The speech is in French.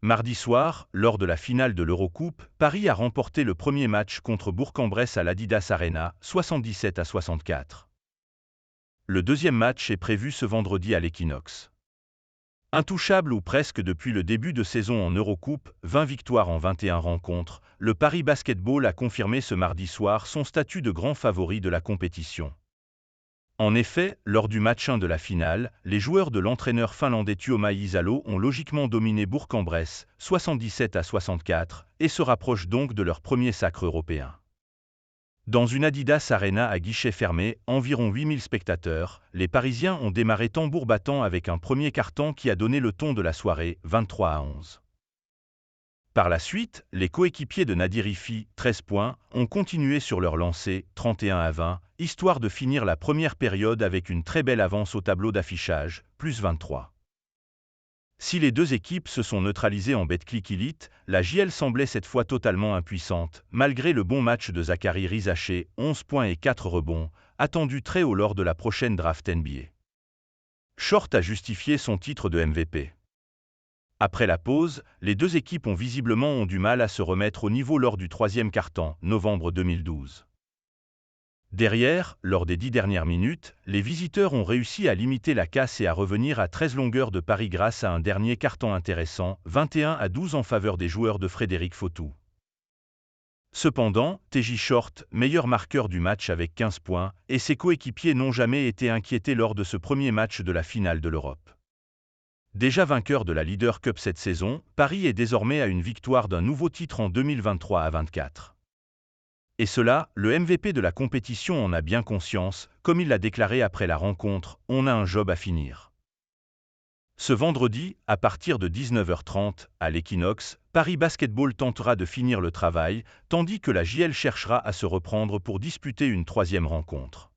Mardi soir, lors de la finale de l'Eurocoupe, Paris a remporté le premier match contre Bourg-en-Bresse à l'Adidas Arena, 77-64. Le deuxième match est prévu ce vendredi à l'Equinox. Intouchable ou presque depuis le début de saison en Eurocoupe, 20 victoires en 21 rencontres, le Paris Basketball a confirmé ce mardi soir son statut de grand favori de la compétition. En effet, lors du match 1 de la finale, les joueurs de l'entraîneur finlandais Tuomas Isalo ont logiquement dominé Bourg-en-Bresse, 77-64, et se rapprochent donc de leur premier sacre européen. Dans une Adidas Arena à guichet fermé, environ 8000 spectateurs, les Parisiens ont démarré tambour battant avec un premier quart-temps qui a donné le ton de la soirée, 23-11. Par la suite, les coéquipiers de Nadir Hiffi, 13 points, ont continué sur leur lancée, 31-20, histoire de finir la première période avec une très belle avance au tableau d'affichage, plus 23. Si les deux équipes se sont neutralisées en Betclic Elite, la JL semblait cette fois totalement impuissante, malgré le bon match de Zachary Rizaché, 11 points et 4 rebonds, attendu très haut lors de la prochaine draft NBA. Short a justifié son titre de MVP. Après la pause, les deux équipes ont visiblement du mal à se remettre au niveau lors du troisième quart-temps, novembre 2012. Derrière, lors des 10 dernières minutes, les visiteurs ont réussi à limiter la casse et à revenir à 13 longueurs de Paris grâce à un dernier quart-temps intéressant, 21-12 en faveur des joueurs de Frédéric Fautou. Cependant, TJ Short, meilleur marqueur du match avec 15 points, et ses coéquipiers n'ont jamais été inquiétés lors de ce premier match de la finale de l'Europe. Déjà vainqueur de la Leader Cup cette saison, Paris est désormais à une victoire d'un nouveau titre en 2023-24. Et cela, le MVP de la compétition en a bien conscience, comme il l'a déclaré après la rencontre, on a un job à finir. Ce vendredi, à partir de 19h30, à l'Equinox, Paris Basketball tentera de finir le travail, tandis que la JL cherchera à se reprendre pour disputer une troisième rencontre.